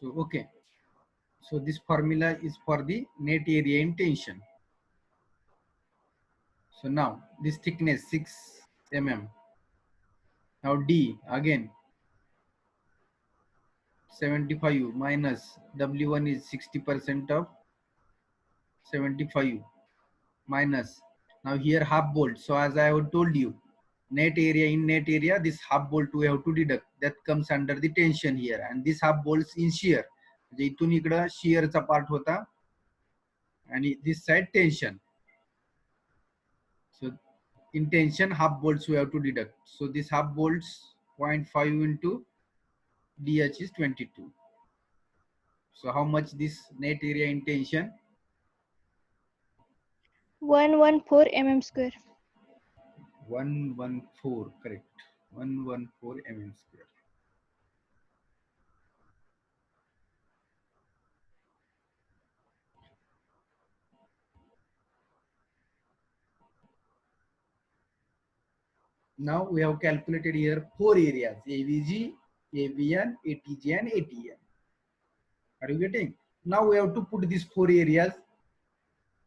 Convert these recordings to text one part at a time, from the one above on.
So okay. So this formula is for the net area in tension. So now this thickness 6 mm. Now D again 75 minus W1 is 60% of 75 minus. Now here half bolt. So as I have told you, net area in net area, this half bolt we have to deduct. That comes under the tension here, and this half bolts in shear. म्हणजे इथून इकडं shearचा part होता आणि this side tension. So in tension half bolts we have to deduct. So this half bolts 0.5 into DH is 22. So how much this net area in tension? 114 mm square. 114, correct. 114 mm square. Now we have calculated here 4 areas: AVG, AVN, ATG, and ATN. Are you getting? Now we have to put these 4 areas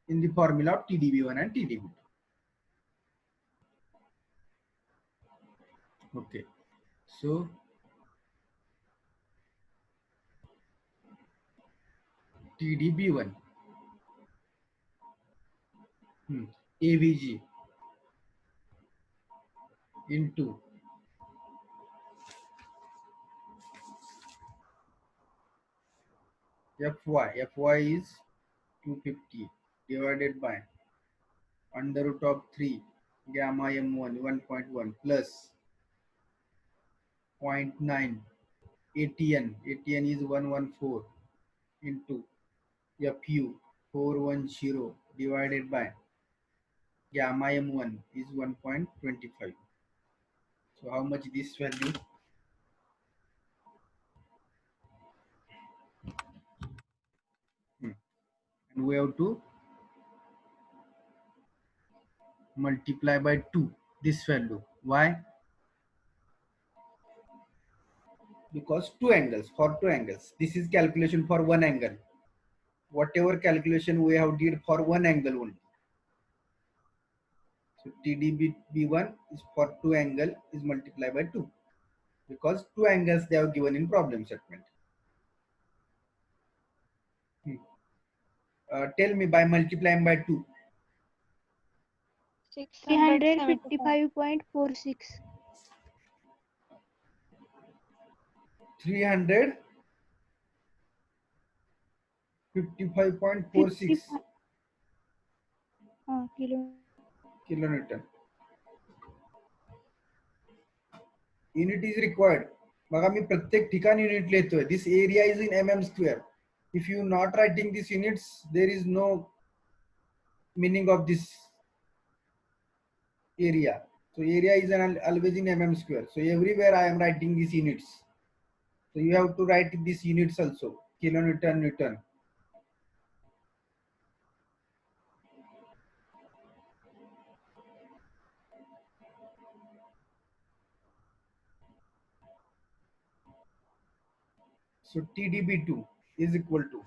in the formula of TDB1 and TDB2. Okay. So TDB1, AVG into FY is 250 divided by under root of 3 gamma M1 1.1 plus 0.9 ATN is 114 into FU 410 divided by gamma M1 is 1.25. So how much this value? And we have to multiply by 2 this value. Why? Because for two angles. This is calculation for one angle. Whatever calculation we have did for one angle only. So TDB1 is for two angle is multiplied by 2 because two angles they have given in problem statement. Tell me by multiplying by 2. 355.46. 355.46 kilonewton. Unit is required. बघा मी प्रत्येक ठिकाणी unit लिहितोय. This area is in mm square. If you not writing these units, there is no meaning of this area. So area is always in mm square. So everywhere I am writing these units. So you have to write these units also. Kilonewton, Newton. So TDB2 is equal to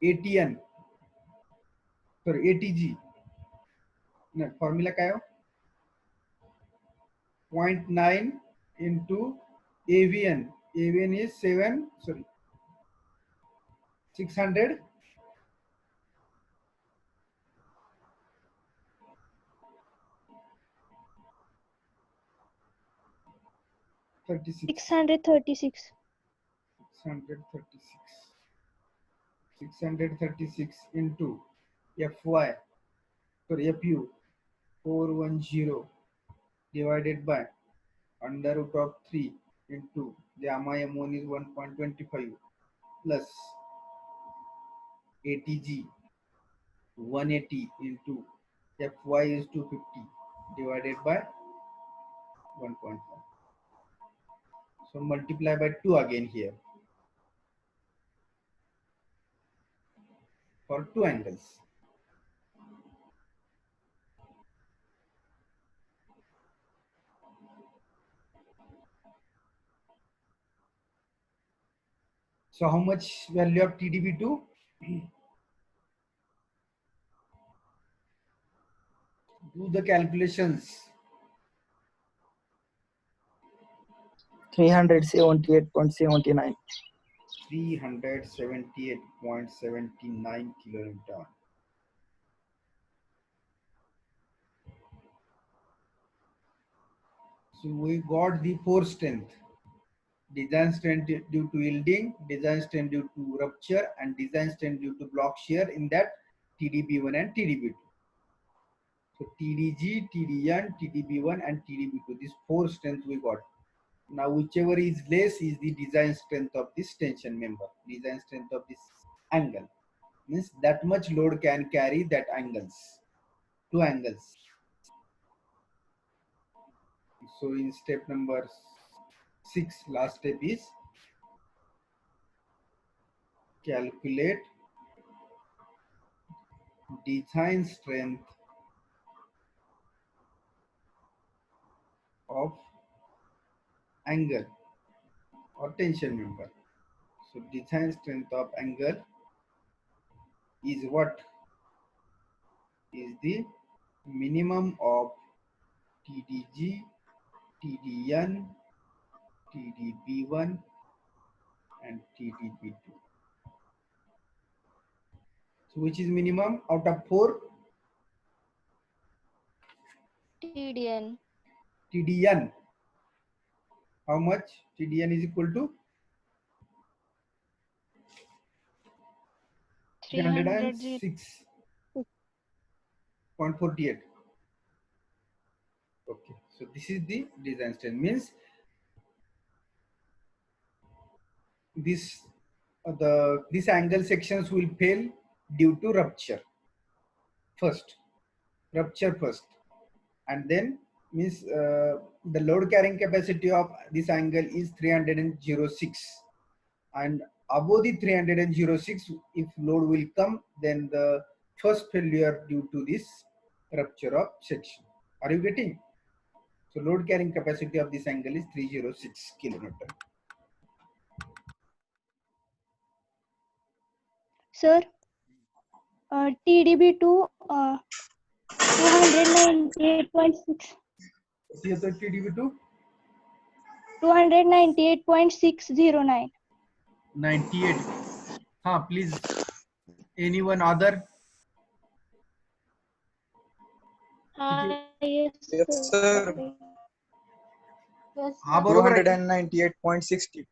ATN. Sorry, ATG. No, formula क्या है? 0.9 into AVN. AVN is 600. 636. 636 into FY for FU 410 divided by under root of 3 into gamma M1 is 1.25 plus ATG 180 into FY is 250 divided by 1.1. So multiply by 2 again here for two angles. So how much value of TdB2? Do the calculations. 378.79. 378.79 kilonewton. So we got the four strength: design strength due to yielding, design strength due to rupture, and design strength due to block shear in that TdB1 and TdB2. So TDG, TDN, TdB1 and TdB2, these four strengths we got. Now whichever is less is the design strength of this tension member, design strength of this angle. Means that much load can carry that angles, two angles. So in step number 6, last step is calculate design strength of angle or tension member. So design strength of angle is what? Is the minimum of TDG, TDN, TDB1 and TDB2. So which is minimum out of 4? TDN. TDN. How much? TDN is equal to 306.48. Okay, so this is the design strength. Means this this angle sections will fail due to rupture first, and then means the load carrying capacity of this angle is 306, and above the 306 if load will come, then the first failure due to this rupture of section. Are you getting? So load carrying capacity of this angle is 306 kilonewton. Sir, TDB2 298.6. TDB2 298.609. 98. Please, anyone other? Yes, Yes, sir. Yes, हा बरोबर आहे. 298.60.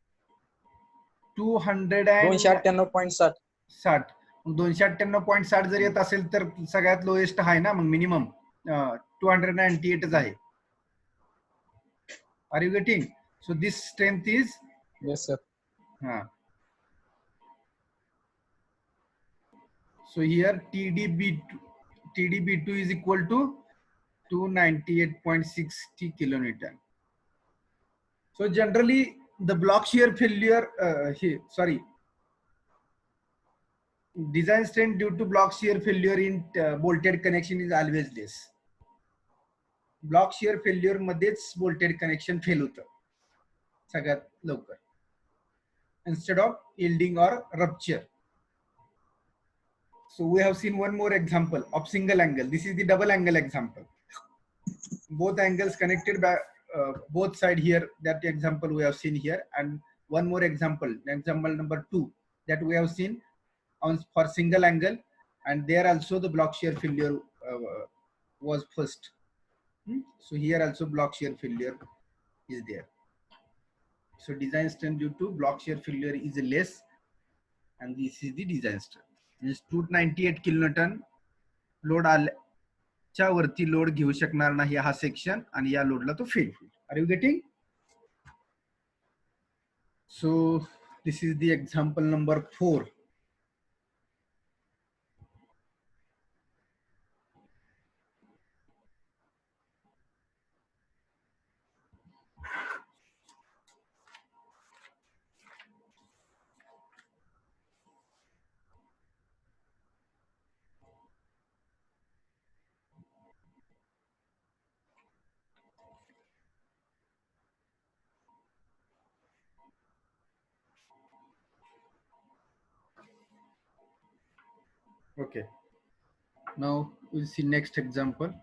298.60. 298.60. 298.60 जर येत असेल तर सगळ्यात lowest आहे ना, मग मिनिमम 298 आहे. Are you getting? So this strength is Yes, sir. So here TDB2 is equal to 298.60 kilonewton. So generally the block shear failure, design strength due to block shear failure in bolted connection is always less. Block shear failure मध्येच bolted connection fail होतं सगळ्यात लवकर, instead of yielding or rupture. So we have seen one more example of single angle. This is the double angle example. Both angles connected by both side here. That example we have seen here, and one more example number 2 that we have seen on for single angle, and there also the block shear failure was first. So here also block shear failure is there. So design strength due to block shear failure is less, and this is the design strength. Means 298 kilonewton load आल्याच्या वरती load घेऊ शकणार नाही हा section, आणि या लोडला तो fail होईल. Are you getting? So this is the example number 4. Okay. Now we'll see next example.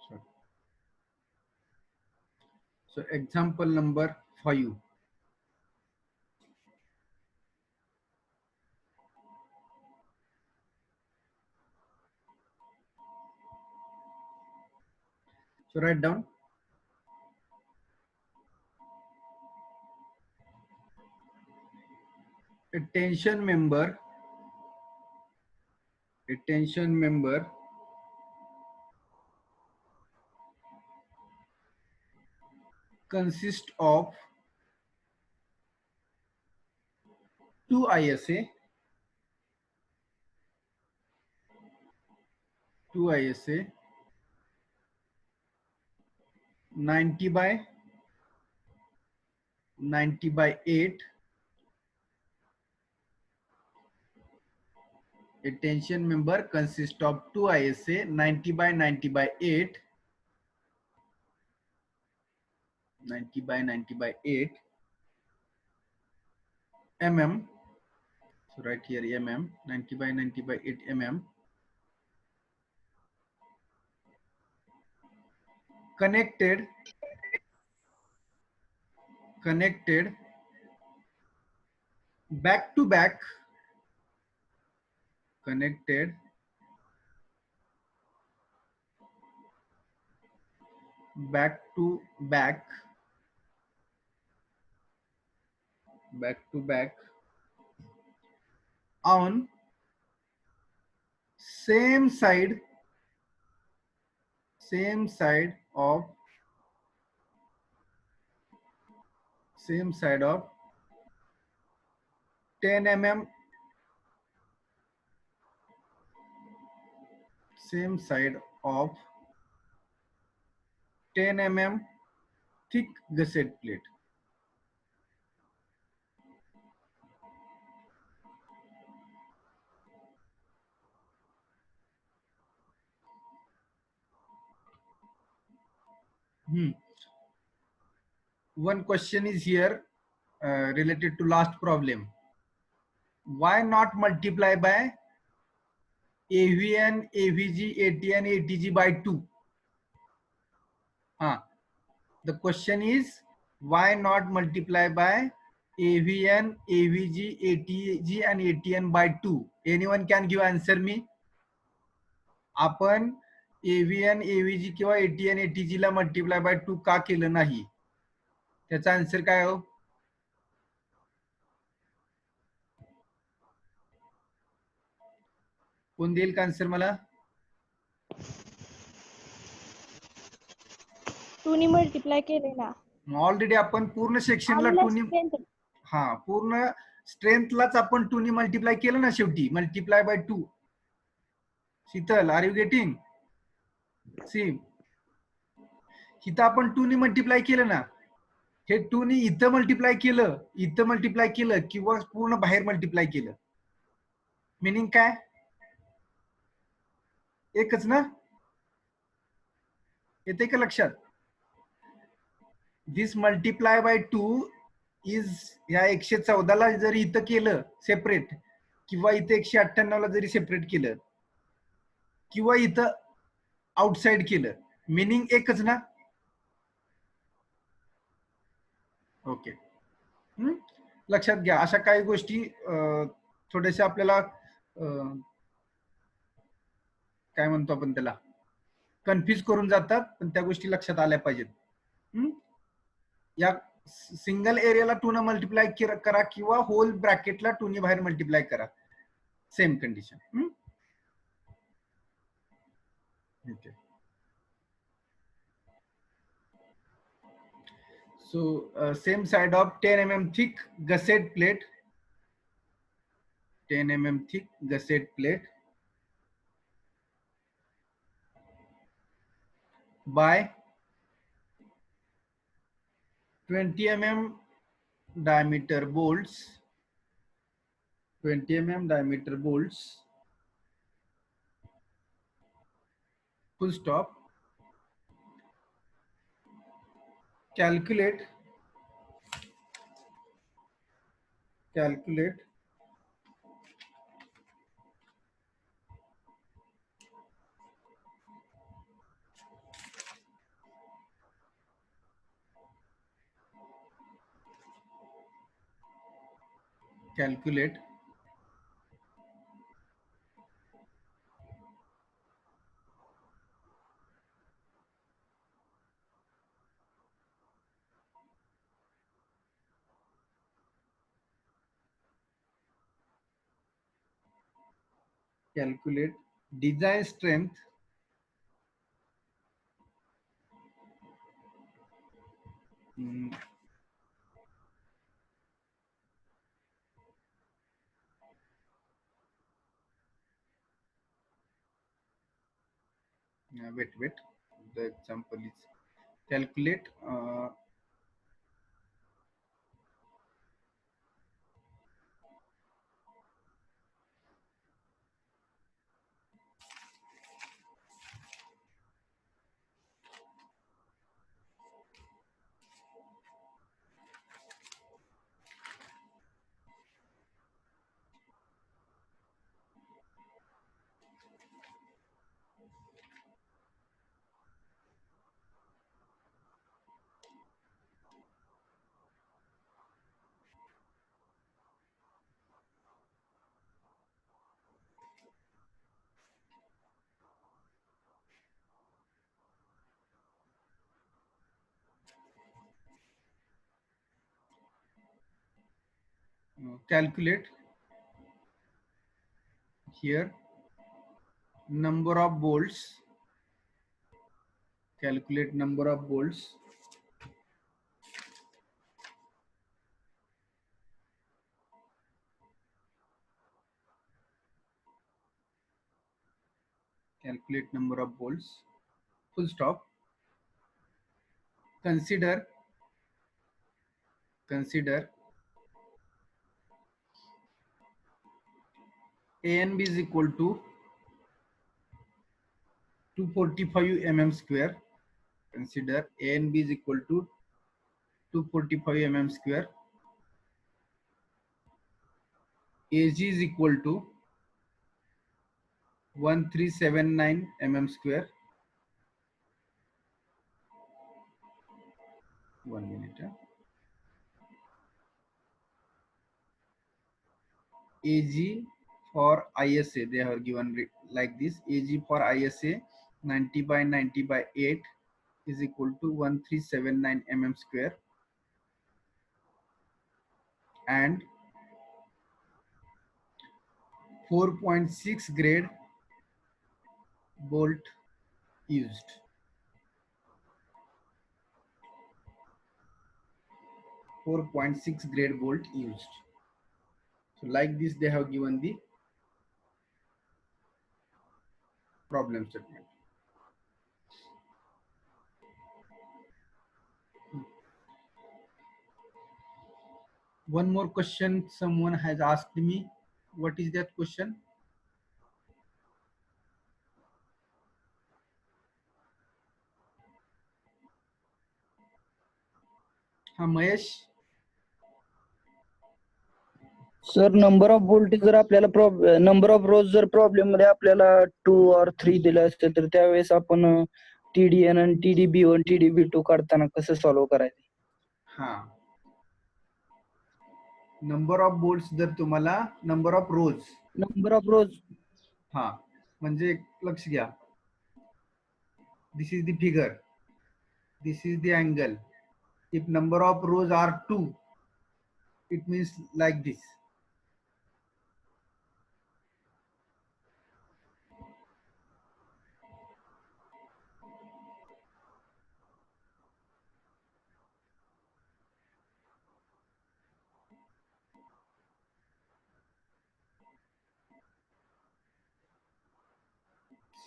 So, so example number 5. So write down. A tension member consists of two ISA, 90 by 8. A tension member consists of two ISA 90 by 8, 90 by 8 mm. So right here mm, 90 by 8 mm, connected back to back, connected back to back, on same side of 10 mm, same side of 10 mm thick gusset plate. One question is here related to last problem. Why not multiply by AVN, AVG, ATN, ATG by 2? The question is, why not multiply by AVN, AVG, ATG and ATN by 2? Anyone can give answer me? आपण AVN, AVG किंवा ATN, ATG ला multiply by 2 का केलं नाही? त्याचा answer काय हो? कोण देईल का आन्सर मला? 2 ने मल्टिप्लाय केले ना. ऑलरेडी आपण पूर्ण सेक्शनला 2 ने, पूर्ण स्ट्रेंथलाच आपण 2 ने मल्टिप्लाय केलं ना शेवटी. Multiply by 2. Sheetal, are you getting? See, इथं आपण 2 ने मल्टिप्लाय केलं ना. हे 2 ने इथं मल्टिप्लाय केलं, किंवा पूर्ण बाहेर मल्टिप्लाय केलं. मीनिंग काय? एकच ना? येते का लक्षात? दिस मल्टिप्लाय बाय 2 इज या 114 ला जरी इथं केलं सेपरेट, किंवा इथं 198 ला जरी सेपरेट केलं, किंवा इथं आउटसाइड केलं, मीनिंग एकच ना? ओके. लक्षात घ्या. अशा काही गोष्टी थोडेसे आपल्याला काय म्हणतो आपण त्याला, कन्फ्यूज करून जातात, पण त्या गोष्टी लक्षात आल्या पाहिजेत. या सिंगल एरियाला 2 ने मल्टिप्लाय करा किंवा होल ब्रॅकेटला 2 ने बाहेर मल्टिप्लाय करा, same condition. Okay. So same side of 10 mm thick gusset plate, 10 mm thick gusset plate by 20 mm diameter bolts, 20 mm diameter bolts, full stop, calculate calculate design strength mm, wait, the example is calculate calculate here number of bolts, calculate number of bolts calculate number of bolts, full stop. Consider A and B is equal to 245 mm square. Consider A and B is equal to 245 mm square. AG is equal to 1379 mm square. 1 minute. AG for ISA, they are given like this. AG for ISA 90 by 90 by 8 is equal to 1379 mm square, and 4.6 grade bolt used. 4.6 grade bolt used. So like this, they have given the problem statement. One more question someone has asked me. What is that question? Mahesh. Sir number of bolt जर आपल्याला number of रोज जर problem मध्ये आपल्याला 2 और 3 दिलं असेल तर त्यावेळेस आपण TDN आणि TDB1 TDB2 काढताना कसं सॉल्व्ह करायचं? हाँ, नंबर ऑफ बोल्ट्स जर तुम्हाला नंबर ऑफ रोज हाँ म्हणजे लक्ष घ्या. This is the figure, this is the angle. If number of rows are 2, it means like this.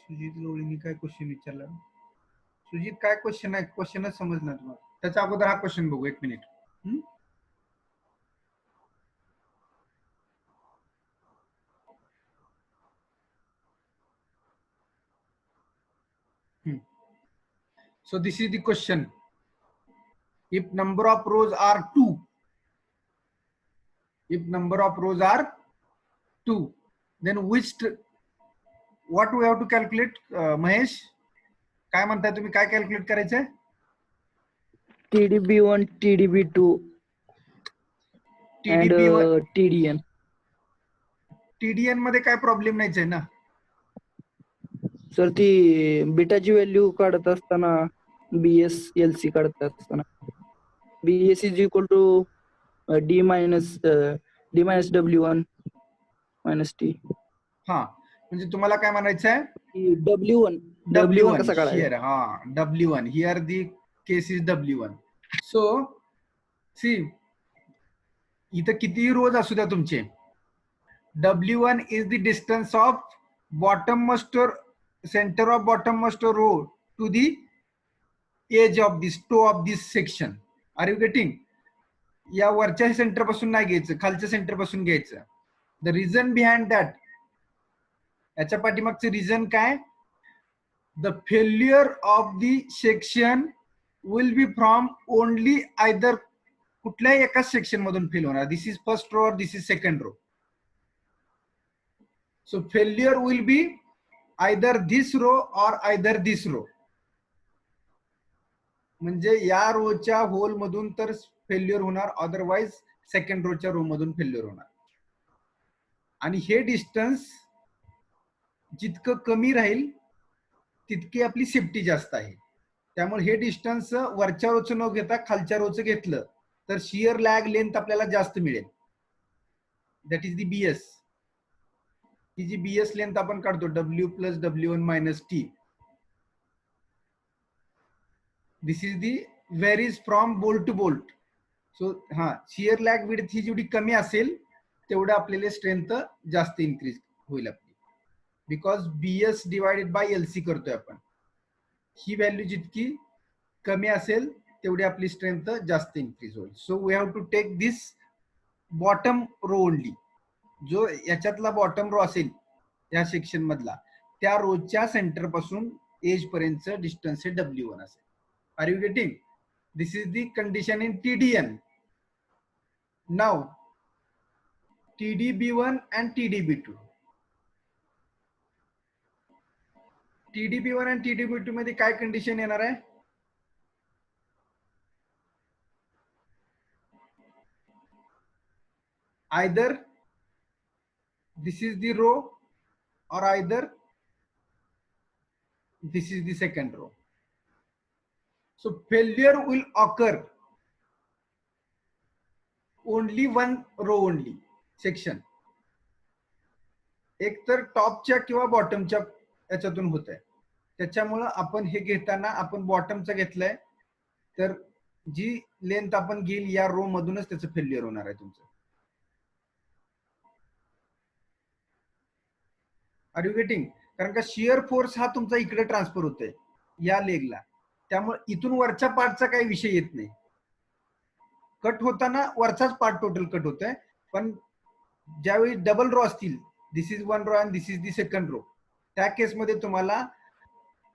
सुजित लोळींनी काय क्वेश्चन विचारला? सुजित काय क्वेश्चन आहे? क्वेश्चनच समजणार तुम्हाला. त्याच्या अगोदर हा क्वेश्चन बघू. 1 minute. So this is the question. If number of rows are 2, if number of rows are 2, then what we have to calculate, Mahesh? काय म्हणताय तुम्ही, काय कॅल्क्युलेट करायचंय? TDB1, TDB2 and TDB1 TDN. TDN मध्ये काय problem नाहीच आहे ना. सर ती बीटाची व्हॅल्यू काढत असताना BSLC काढत असताना BS is equal to D minus W1 minus T. हा, म्हणजे तुम्हाला काय म्हणायचं आहे? W1 कसा काढायचा? here, हा, W1 here the case is W1. So see, इथं कितीही रोज असू द्या तुमचे, W1 is the distance of center of bottommost row to the edge of this toe of this section. Are you getting? या वरच्या सेंटर पासून नाही घ्यायचं, खालच्या सेंटर पासून घ्यायचं. द रिझन बिहाइंड दॅट, याच्या पाठीमागचं रिझन काय? The failure of the section will be from only either, कुठल्याही एकाच सेक्शन मधून फेल होणार. This is first row or this is second row. So failure will be either this row or either this रो. म्हणजे या रोच्या whole मधून तर failure होणार, otherwise second रोच्या रो मधून फेल्युअर होणार. आणि हे डिस्टन्स जितकं कमी राहील तितकी आपली सेफ्टी जास्त आहे. त्यामुळे हे डिस्टन्स वरच्या रोचं न घेता खालच्या रोचं घेतलं तर शियर लॅग लेंथ आपल्याला जास्त मिळेल. That is the BS. ही जी BS लेंथ आपण काढतो W plus W1 minus T, this is the varies from bolt to bolt. So हा, शियर लॅग विड्थ ही जेवढी कमी असेल तेवढं आपल्याला स्ट्रेंथ जास्त इन्क्रीज होईल आपली, because BS divided by LC करतोय आपण. ही व्हॅल्यू जितकी कमी असेल तेवढी आपली स्ट्रेंथ जास्त इन्क्रीज होईल. So we have to take this bottom row only. जो याच्यातला बॉटम रो असेल या सेक्शन मधला, त्या रोच्या सेंटर पासून एज पर्यंत डिस्टन्स हे W1 असेल. Are you getting? This is the condition in TDN. Now TDB1 and TDB2. TDB1 आणि TDB2 मध्ये काय कंडिशन येणार आहे? either this is the row or either this is the second row. So failure will occur only one row only section. एक तर टॉपच्या किंवा बॉटमच्या याच्यातून होत आहे. त्याच्यामुळं आपण हे घेताना आपण बॉटमचा घेतलंय, तर जी लेंथ आपण घेईल या रो मधूनच त्याचं फेल्युअर होणार आहे तुमचं. Are you getting? कारण का शियर फोर्स हा तुमचा इकडे ट्रान्सफर होतोय या लेगला, त्यामुळे इथून वरच्या पार्टचा काही विषय येत नाही. कट होताना वरचाच पार्ट टोटल कट होतोय, पण ज्यावेळी डबल रो असतील, this is one row and this is the second row, त्या केसमध्ये तुम्हाला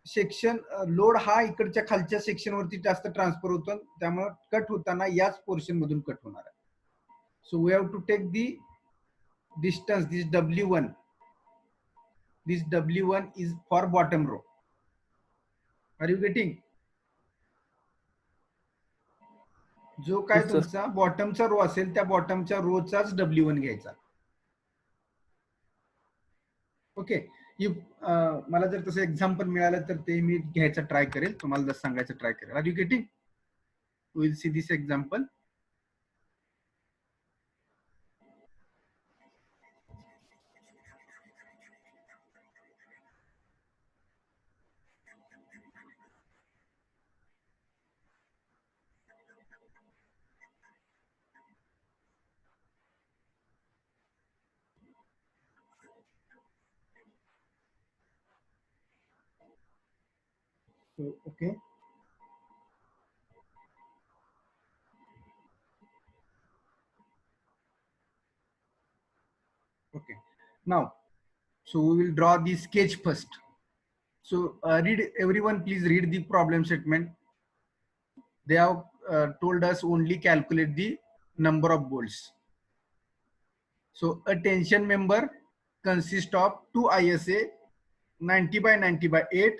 सेक्शन लोड हा इकडच्या खालच्या सेक्शन वरती जास्त ट्रान्सफर होतो, त्यामुळे कट होताना याच पोर्शन मधून कट होणार आहे. So we have to take the distance, this W1. This W1 is for bottom row. Are you getting? जो काय तुमचा बॉटमचा रो असेल त्या बॉटमच्या रोचाच W1 घ्यायचा. ओके. मला जर तसं एक्झाम्पल मिळालं तर ते मी घ्यायचा ट्राय करेल, तुम्हाला जर सांगायचं ट्राय करेल. Are you getting? We will see this example. So, okay. Okay. Now, so we will draw the sketch first. So everyone please read the problem statement. They have told us only calculate the number of bolts. So a tension member consists of two ISA 90 by 90 by 8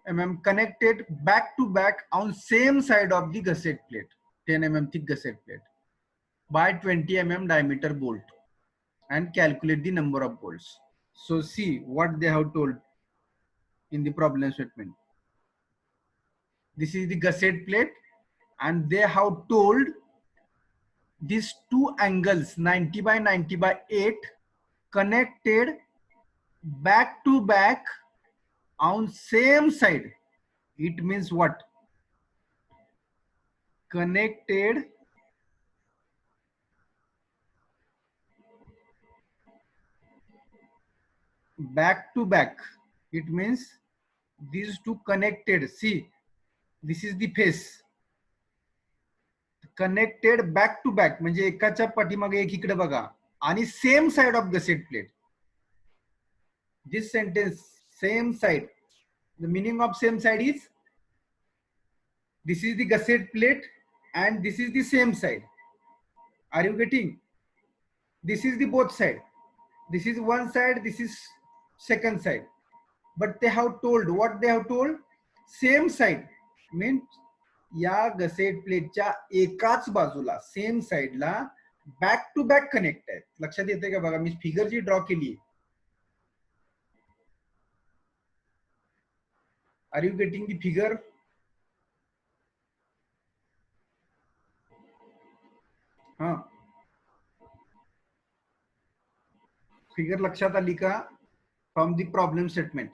mm connected back to back on same side of the gusset plate, 10 mm thick gusset plate, by 20 mm diameter bolt, and calculate the number of bolts. So see what they have told in the problem statement. This is the gusset plate, and they have told these two angles 90 by 90 by 8 connected back to back on same side. It means what? Connected back to back. It means these two connected. See, this is the face. Connected back to back म्हणजे एकाच्या पाठीमागे एक इकडे बघा आणि same side of gusset plate. This sentence, same side. The meaning of same side is this is the gusset plate and this is the same side. Are you getting? This is the both side. This is one side, this is second side. But they have told, what they have told? Same side means या gusset प्लेटच्या एकाच बाजूला same साइडला back to back connect आहेत. लक्षात येते का बघा, मी फिगर जी ड्रॉ केली. Are you getting the figure? हा, फिगर लक्षात आली का? From the problem statement,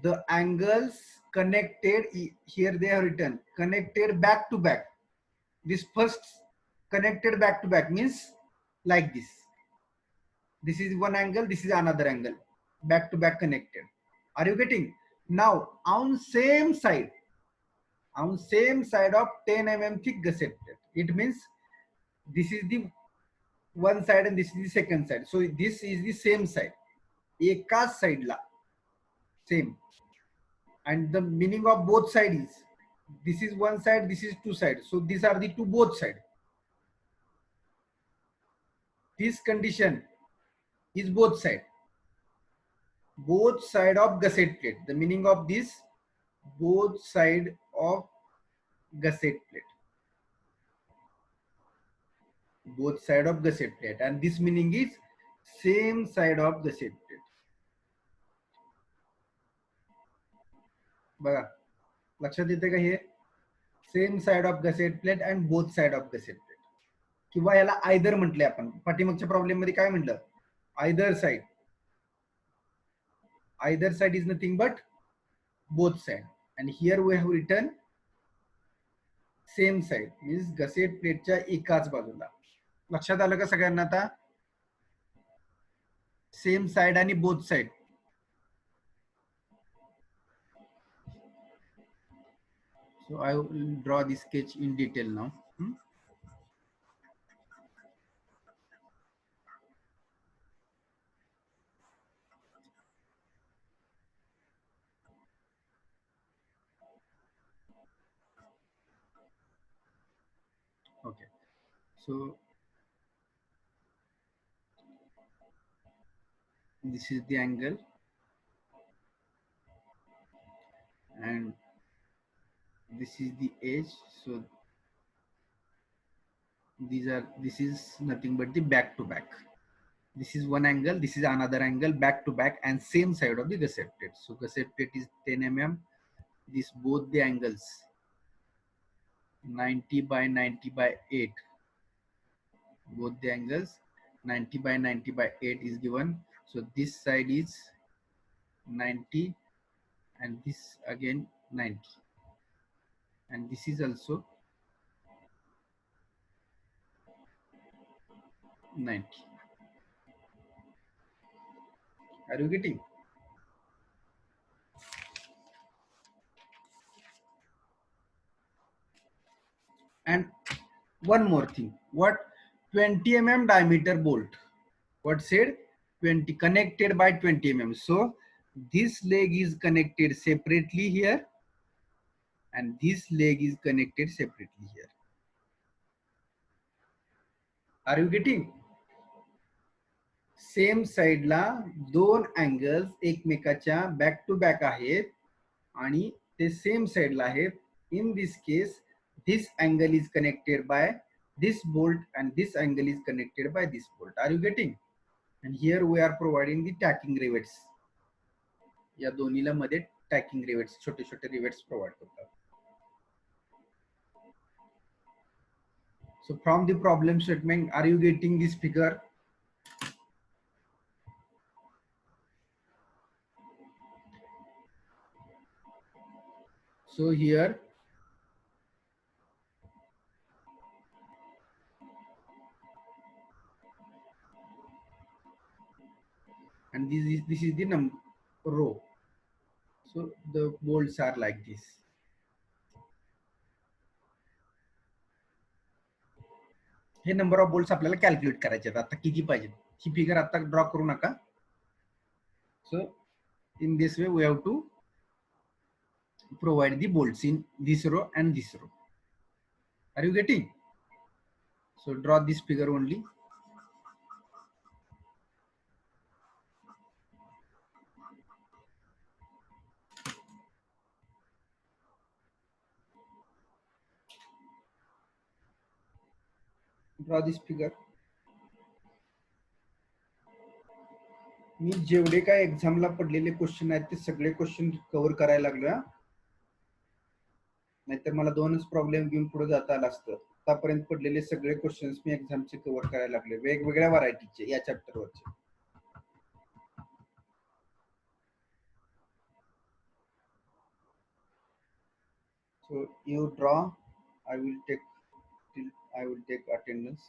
the angles connected here they have written connected back to back. This first connected back to back means like this. This is one angle, this is another angle, back to back connected. Are you getting? Now on same side of 10 mm thick gusset plate, it means this is the one side and this is the second side. So this is the same side, ekas side la same. And the meaning of both sides is this is one side, this is two sides. So these are the two both sides. This condition is both side. Both side of gusset plate. The meaning of this, both side of gusset plate. Both side of gusset plate. And this meaning is same side of gusset plate. बघा, लक्षात येते का? हे same side of gusset plate and both side of gusset plate, किंवा याला either म्हटले आपण. पाठीमागच्या प्रॉब्लेम मध्ये काय म्हटलं? Either side. Either side is nothing but both side. And here we have written same side means gusset प्लेटच्या एकाच बाजूला. लक्षात आलं का सगळ्यांना आता? सेम साइड आणि both side. So I will draw the sketch in detail now. Okay, so this is the angle and this is the edge. So this is nothing but the back to back. This is one angle, this is another angle, back to back and same side of the gusset plate. So gusset plate is 10 mm. This both the angles 90 by 90 by 8. Both the angles 90 by 90 by 8 is given. So this side is 90 and this again 90. And this is also 90. Are you getting? And one more thing, what? 20 mm diameter bolt. What said? 20 connected by 20 mm. So this leg is connected separately here and this leg is connected separately here. Are you getting? Same साइडला दोन angles एकमेकाच्या back to back आहेत आणि ते same साइडला आहेत. In this case this angle is connected by this bolt and this angle is connected by this bolt. Are you getting? And here we are providing the tacking rivets. या दोन्हीला मध्ये tacking rivets, छोटे छोटे rivets provide करतात. So from the problem statement, are you getting this figure? So here and this is the row. So the bolts are like this. हे number of bolts आपल्याला calculate करायचे आहेत. आता किती पाहिजे ही फिगर आता ड्रॉ करू नका. So in this way we have to provide the bolts in this row and this row. Are you getting? So draw this figure only. Draw this figure. मी जेवढे काय एक्झामला पडलेले क्वेश्चन आहेत ते सगळे क्वेश्चन कव्हर करायला लागलो. नाहीतर मला दोनच प्रॉब्लेम घेऊन पुढे जाता आलं असतं. आतापर्यंत पडलेले सगळे क्वेश्चन्स मी एक्झामचे कव्हर करायला लागले, वेगवेगळ्या व्हरायटीचे या चॅप्टरवरचे. So you draw. I will take attendance.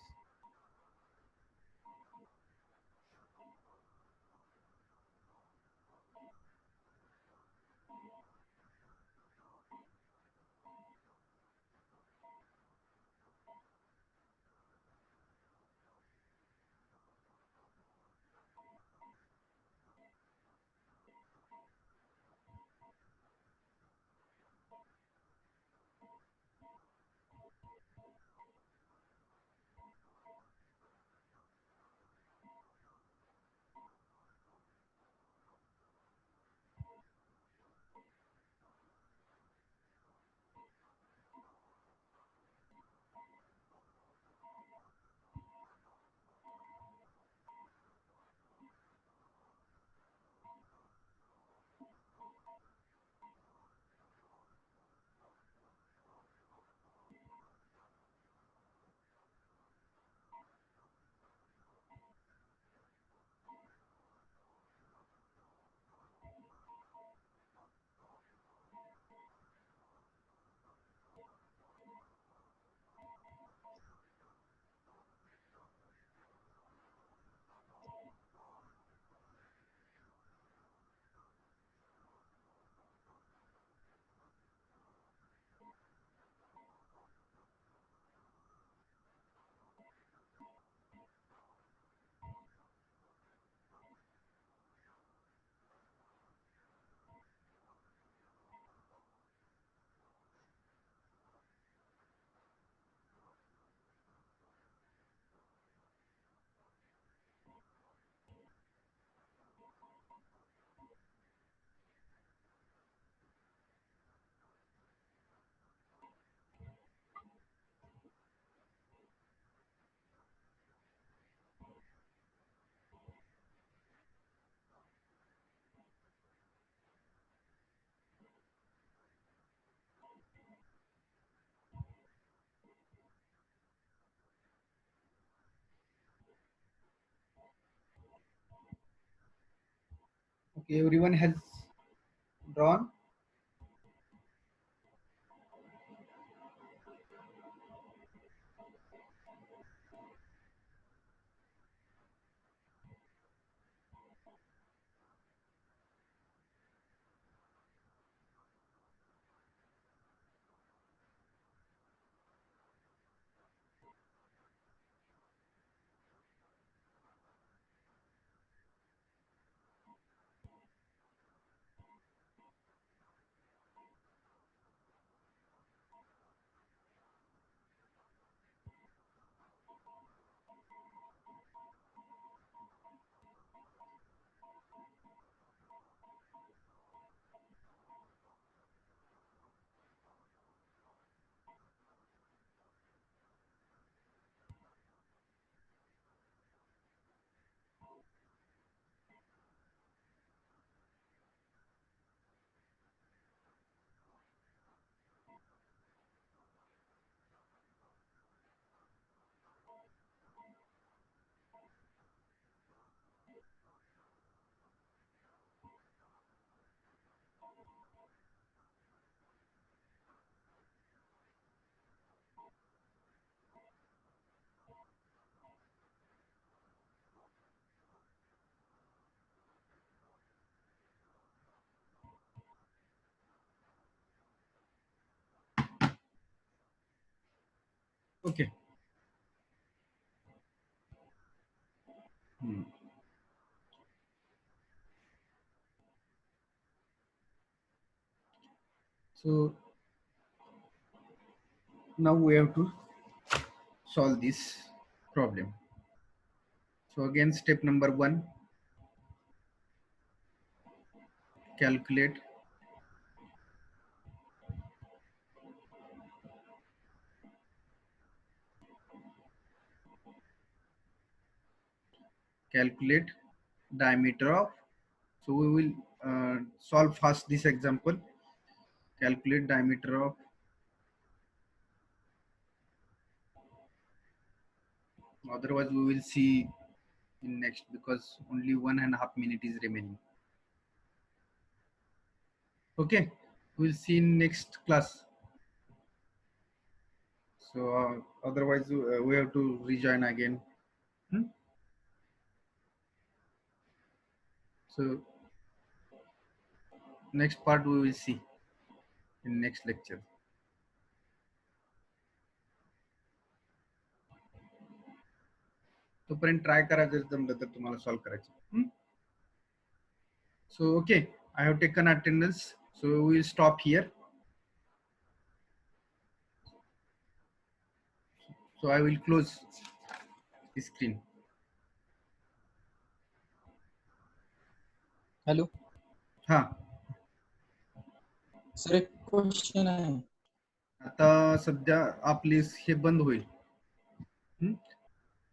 Okay, everyone has drawn. Okay. Hmm. So now we have to solve this problem. So again, step number 1, calculate diameter of, so we will solve first this example. Calculate diameter of otherwise we will see in next, because only 1.5 minute is remaining. Okay, we'll see in next class. So otherwise we have to rejoin again. So next part we will see in next lecture. तोपर्यंत try करा, जर जमलं तर तुम्हाला solve करायचं. So okay, I have taken attendance, so we will stop here. So I will close the screen. Hello हा, sir एक question आहे. आता सध्या आपली हे बंद होईल.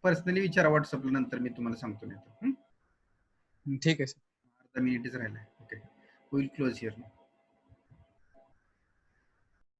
पर्सनली विचारा व्हॉट्सअपला, नंतर मी तुम्हाला सांगतो. नाही ठीक आहे सर. अर्धा मिनिटच राहिलाय. Okay, will close here.